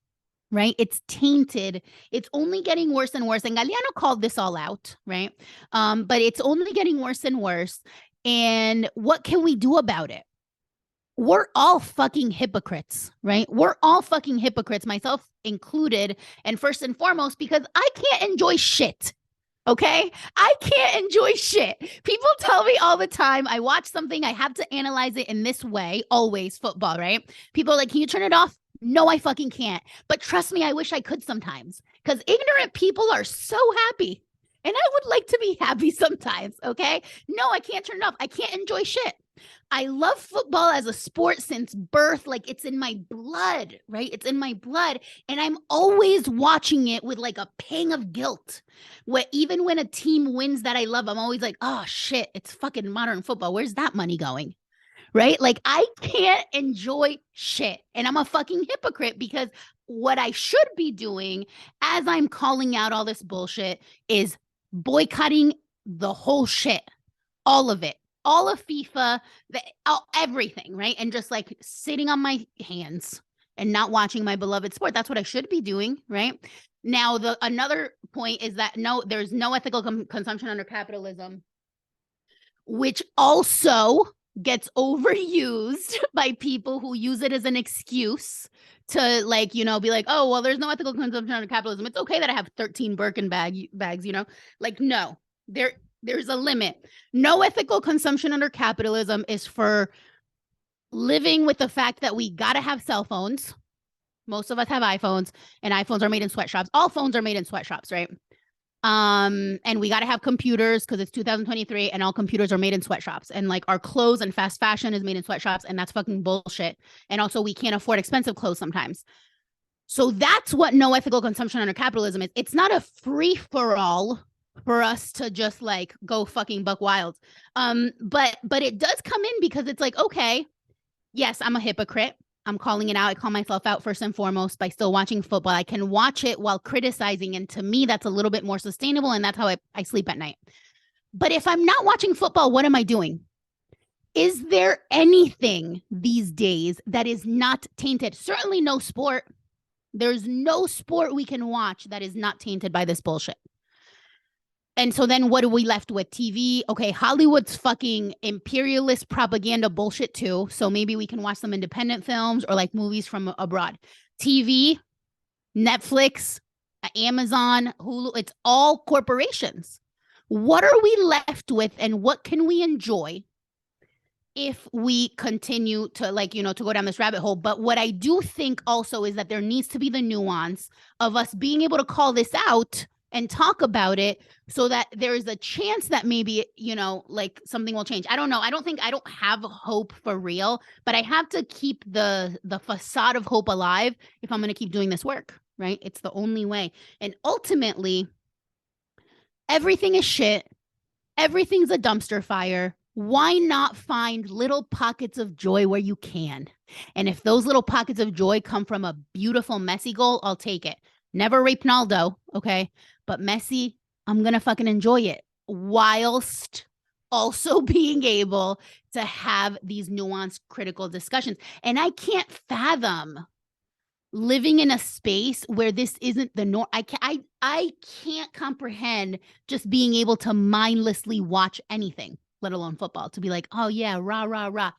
Speaker 1: right? It's tainted. It's only getting worse and worse. And Galeano called this all out, right? But it's only getting worse and worse. And what can we do about it? We're all fucking hypocrites, right? We're all fucking hypocrites, myself included. And first and foremost, because I can't enjoy shit. Okay? I can't enjoy shit. People tell me all the time, I watch something, I have to analyze it in this way, always football, right? People are like, can you turn it off? No, I fucking can't. But trust me, I wish I could sometimes, because ignorant people are so happy. And I would like to be happy sometimes, okay? No, I can't turn it off. I can't enjoy shit. I love football as a sport since birth. Like, it's in my blood, right? It's in my blood. And I'm always watching it with like a pang of guilt. Even when a team wins that I love, I'm always like, oh shit, it's fucking modern football. Where's that money going? Right? Like, I can't enjoy shit. And I'm a fucking hypocrite, because what I should be doing as I'm calling out all this bullshit is boycotting the whole shit, all of it, all of FIFA, everything, right? And just like sitting on my hands and not watching my beloved sport. That's what I should be doing, right? Now, another point is that there's no ethical consumption under capitalism, which also gets overused by people who use it as an excuse to, like, be like, oh, well, there's no ethical consumption under capitalism. It's okay that I have 13 Birkin bags, like, no, there's a limit. No ethical consumption under capitalism is for living with the fact that we got to have cell phones. Most of us have iPhones, and iPhones are made in sweatshops. All phones are made in sweatshops, right? And we got to have computers because it's 2023 and all computers are made in sweatshops, and like our clothes and fast fashion is made in sweatshops, and that's fucking bullshit. And also we can't afford expensive clothes sometimes. So that's what no ethical consumption under capitalism is. It's not a free for all for us to just like go fucking buck wild. But it does come in because it's like, okay, yes, I'm a hypocrite. I'm calling it out. I call myself out first and foremost by still watching football. I can watch it while criticizing. And to me, that's a little bit more sustainable. And that's how I sleep at night. But if I'm not watching football, what am I doing? Is there anything these days that is not tainted? Certainly no sport. There's no sport we can watch that is not tainted by this bullshit. And so then what are we left with? TV. Okay, Hollywood's fucking imperialist propaganda bullshit too. So maybe we can watch some independent films or like movies from abroad. TV, Netflix, Amazon, Hulu, it's all corporations. What are we left with and what can we enjoy if we continue to to go down this rabbit hole? But what I do think also is that there needs to be the nuance of us being able to call this out and talk about it so that there is a chance that maybe, like something will change. I don't know. I don't have hope for real, but I have to keep the facade of hope alive if I'm going to keep doing this work, right? It's the only way. And ultimately, everything is shit. Everything's a dumpster fire. Why not find little pockets of joy where you can? And if those little pockets of joy come from a beautiful Messi goal, I'll take it. Never rape Naldo, okay? But Messi, I'm going to fucking enjoy it whilst also being able to have these nuanced, critical discussions. And I can't fathom living in a space where this isn't the norm. I can't comprehend just being able to mindlessly watch anything, let alone football, to be like, oh yeah, rah, rah, rah.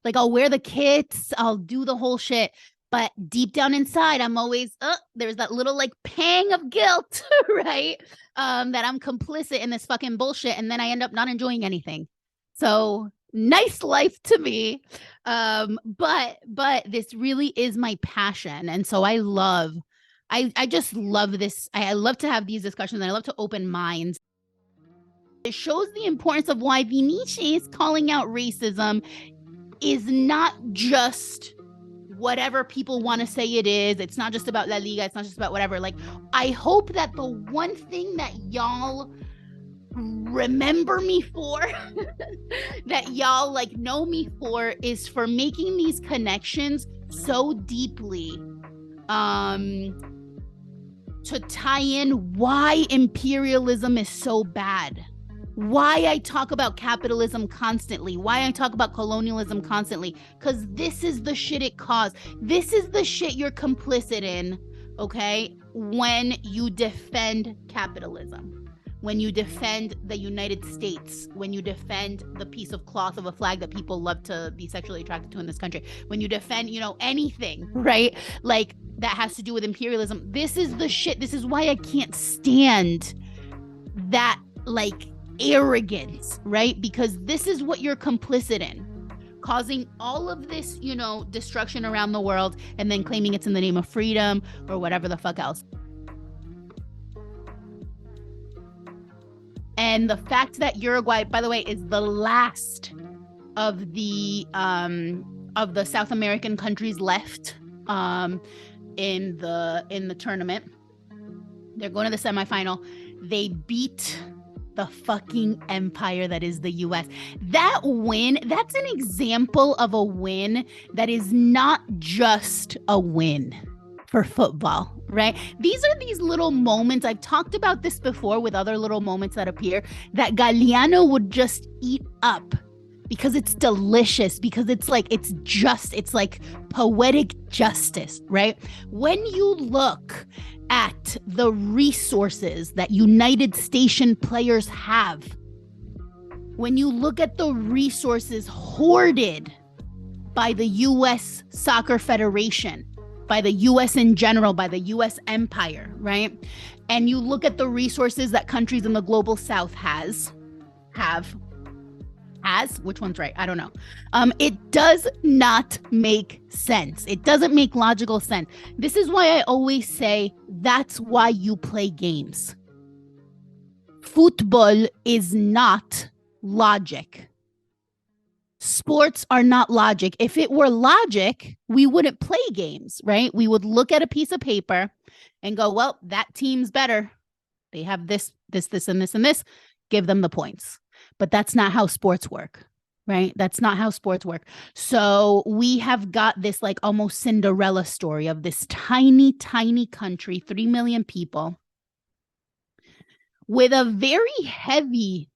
Speaker 1: Like I'll wear the kits, I'll do the whole shit. But deep down inside, I'm always, there's that little like pang of guilt, right? That I'm complicit in this fucking bullshit. And then I end up not enjoying anything. So nice life to me. But this really is my passion. And so I just love this. I love to have these discussions and I love to open minds. It shows the importance of why Vinicius calling out racism is not just whatever people want to say it is. It's not just about La Liga. It's not just about whatever. Like, I hope that the one thing that y'all remember me for, that y'all like know me for, is for making these connections so deeply to tie in why imperialism is so bad. Why I talk about capitalism constantly, why I talk about colonialism constantly, because this is the shit it caused. This is the shit you're complicit in, okay, when you defend capitalism, when you defend the United States, when you defend the piece of cloth of a flag that people love to be sexually attracted to in this country, when you defend, anything, right? Like, that has to do with imperialism. This is the shit. This is why I can't stand that, like, arrogance, right? Because this is what you're complicit in, causing all of this, destruction around the world, and then claiming it's in the name of freedom or whatever the fuck else. And the fact that Uruguay, by the way, is the last of the South American countries left in the tournament. They're going to the semifinal. They beat the fucking empire that is the US. That win, that's an example of a win that is not just a win for football, right? These are these little moments. I've talked about this before with other little moments that appear that Galliano would just eat up because it's delicious, because it's like poetic justice, right? When you look at the resources that United Station players have, when you look at the resources hoarded by the U.S. Soccer Federation, by the U.S. in general, by the U.S. empire, right? And you look at the resources that countries in the global south have, which one's right? I don't know. It does not make sense. It doesn't make logical sense. This is why I always say that's why you play games. Football is not logic. Sports are not logic. If it were logic, we wouldn't play games, right? We would look at a piece of paper and go, well, that team's better. They have this, and this, and this. Give them the points. But that's not how sports work. right? That's not how sports work. So we have got this like almost Cinderella story of this tiny, tiny country, 3 million people, with a very heavy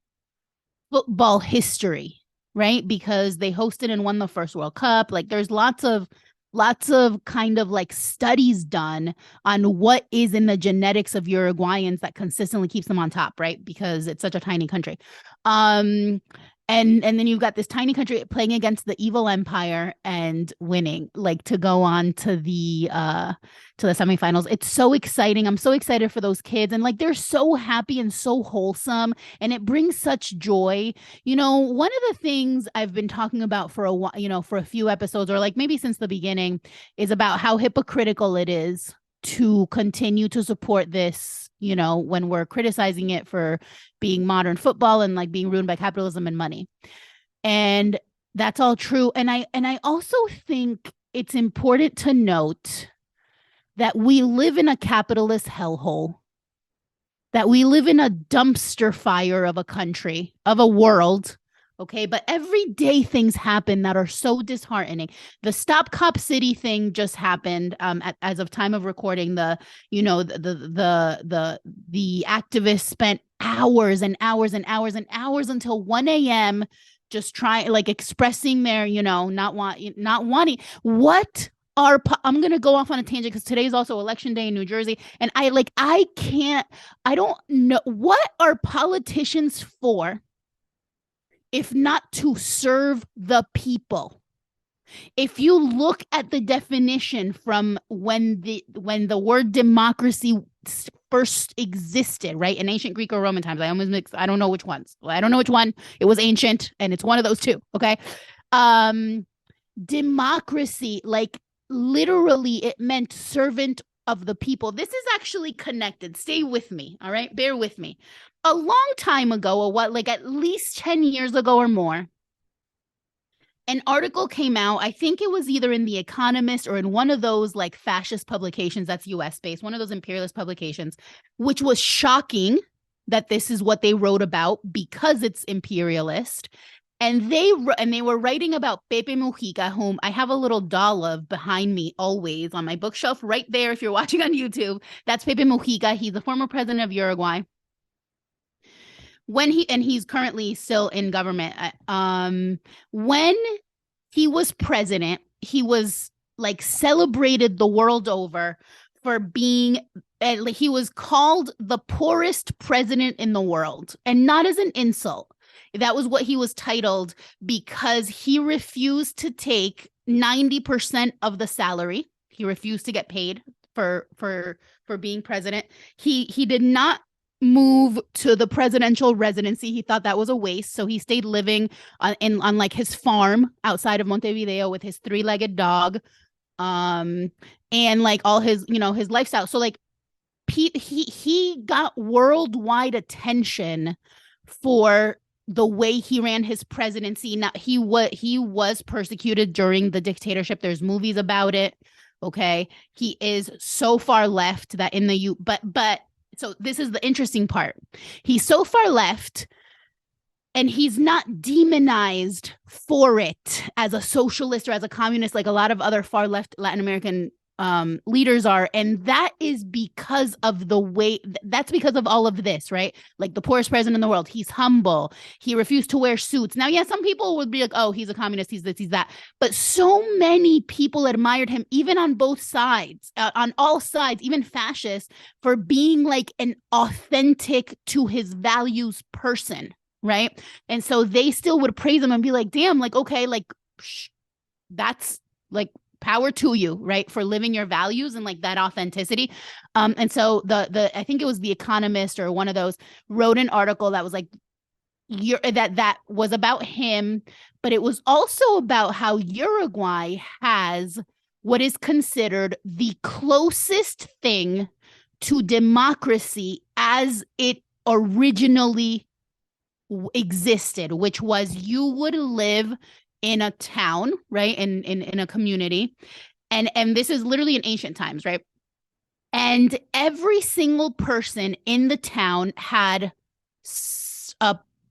Speaker 1: football history, right? Because they hosted and won the first World Cup. Like there's lots of kind of like studies done on what is in the genetics of Uruguayans that consistently keeps them on top, right? Because it's such a tiny country. Um and then you've got this tiny country playing against the evil empire and winning, like to go on to the semifinals. It's so exciting. I'm so excited for those kids, and like they're so happy and so wholesome, and it brings such joy. One of the things I've been talking about for a while, for a few episodes, or like maybe since the beginning, is about how hypocritical it is to continue to support this, when we're criticizing it for being modern football and like being ruined by capitalism and money. And that's all true. And I also think it's important to note that we live in a capitalist hellhole, that we live in a dumpster fire of a country, of a world. Okay, but every day things happen that are so disheartening. The Stop Cop City thing just happened. As of time of recording, the activists spent hours and hours and hours and hours until 1 a.m. just trying, like, expressing their, not wanting. What I'm gonna go off on a tangent because today is also election day in New Jersey, and I don't know, what are politicians for if not to serve the people? If you look at the definition from when the word democracy first existed, right, in ancient Greek or Roman times, I don't know which ones. I don't know which one. It was ancient, and it's one of those two. Okay, democracy, like literally, it meant servant of the people. This is actually connected. Stay with me, all right? Bear with me. A long time ago, like at least 10 years ago or more, an article came out. I think it was either in The Economist or in one of those like fascist publications that's US based, one of those imperialist publications, which was shocking that this is what they wrote about because it's imperialist. And they were writing about Pepe Mujica, whom I have a little doll of behind me always on my bookshelf right there. If you're watching on YouTube, that's Pepe Mujica. He's the former president of Uruguay. He's currently still in government. When he was president, he was like celebrated the world over for being, he was called the poorest president in the world, and not as an insult. That was what he was titled because he refused to take 90% of the salary. He refused to get paid for being president. He did not move to the presidential residency. He thought that was a waste, so he stayed living on like his farm outside of Montevideo with his 3-legged dog, and like all his his lifestyle. So like he got worldwide attention for the way he ran his presidency. Now he was persecuted during the dictatorship. There's movies about it. Okay, he is so far left that in the but so this is the interesting part. He's so far left, and he's not demonized for it as a socialist or as a communist like a lot of other far left Latin American leaders are. And that is because of that's because of all of this, right? Like the poorest president in the world. He's humble. He refused to wear suits. Now, yeah, some people would be like, oh, he's a communist. He's this, he's that. But so many people admired him, even on both sides, on all sides, even fascists, for being like an authentic to his values person, right? And so they still would praise him and be like, damn, like, okay, like, that's like, power to you, right, for living your values and like that authenticity. And so the I think it was The Economist or one of those wrote an article that was like that was about him, but it was also about how Uruguay has what is considered the closest thing to democracy as it originally existed, which was you would live in a town, right, in a community, and this is literally in ancient times, right, and every single person in the town had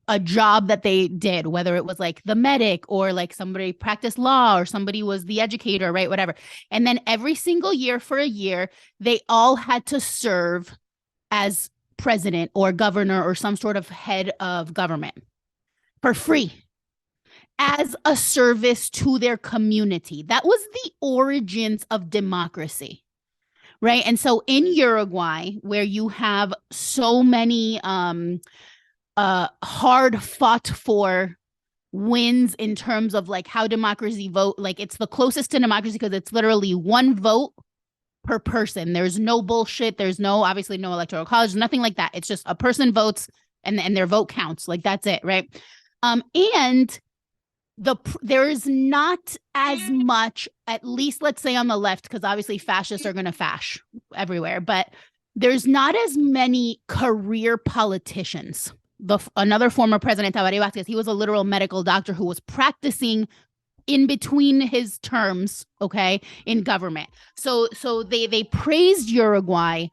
Speaker 1: a job that they did, whether it was like the medic or like somebody practiced law or somebody was the educator, right? Whatever. And then every single year for a year, they all had to serve as president or governor or some sort of head of government for free as a service to their community. That was the origins of democracy, right? And so in Uruguay, where you have so many hard fought for wins in terms of like how democracy vote, like it's the closest to democracy because it's literally one vote per person. There's no bullshit. There's obviously no electoral college, nothing like that. It's just a person votes and their vote counts. Like that's it, right? And there is not as much, at least let's say on the left, because obviously fascists are going to fash everywhere, but there's not as many career politicians. Another former president, Tabaré Vázquez, he was a literal medical doctor who was practicing in between his terms, okay, in government. So they praised Uruguay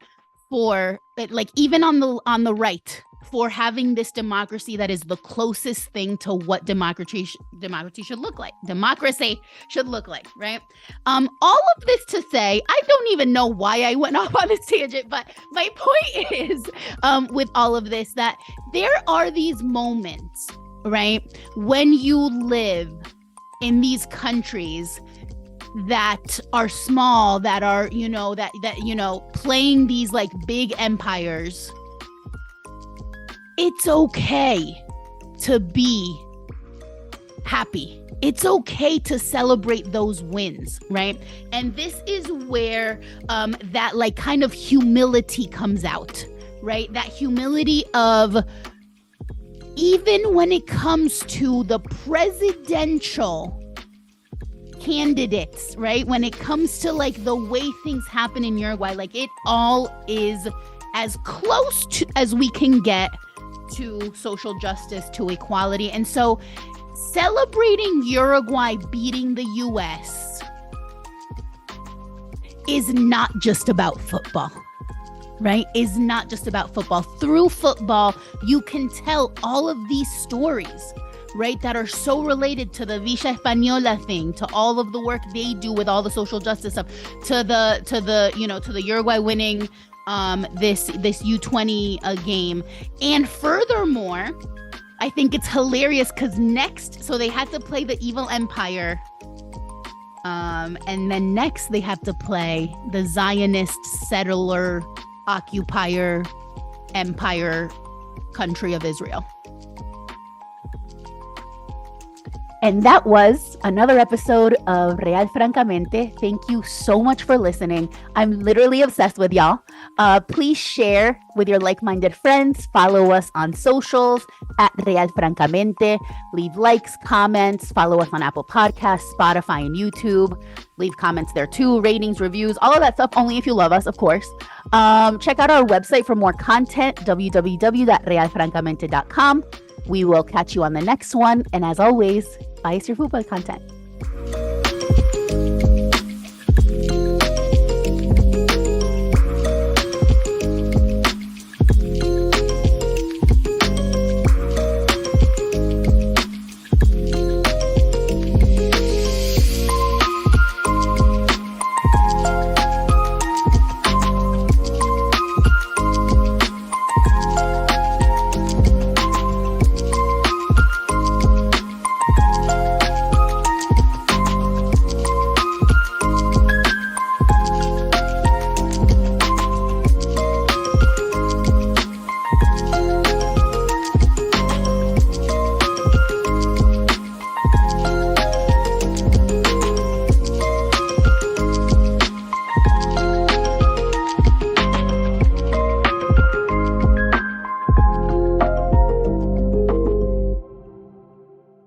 Speaker 1: for, like, even on the right, for having this democracy that is the closest thing to what democracy should look like. Democracy should look like, right? All of this to say, I don't even know why I went off on this tangent, but my point is, with all of this, that there are these moments, right, when you live in these countries that are small, that are, playing these like big empires. It's okay to be happy. It's okay to celebrate those wins, right? And this is where that like kind of humility comes out, right? That humility of, even when it comes to the presidential candidates, right? When it comes to like the way things happen in Uruguay, like it all is as close to as we can get to social justice, to equality. And so celebrating Uruguay beating the US is not just about football, right? Is not just about football. Through football, you can tell all of these stories, right, that are so related to the Villa Española thing, to all of the work they do with all the social justice stuff, to the Uruguay winning this U20 game. And furthermore, I think it's hilarious because next, so they had to play the evil empire, and then next they have to play the Zionist settler occupier empire country of Israel. And that was another episode of Real Francamente. Thank you so much for listening. I'm literally obsessed with y'all. Please share with your like-minded friends. Follow us on socials at Real Francamente. Leave likes, comments. Follow us on Apple Podcasts, Spotify, and YouTube. Leave comments there too, ratings, reviews, all of that stuff, only if you love us, of course. Check out our website for more content, www.realfrancamente.com. We will catch you on the next one. And as always, bias your football content.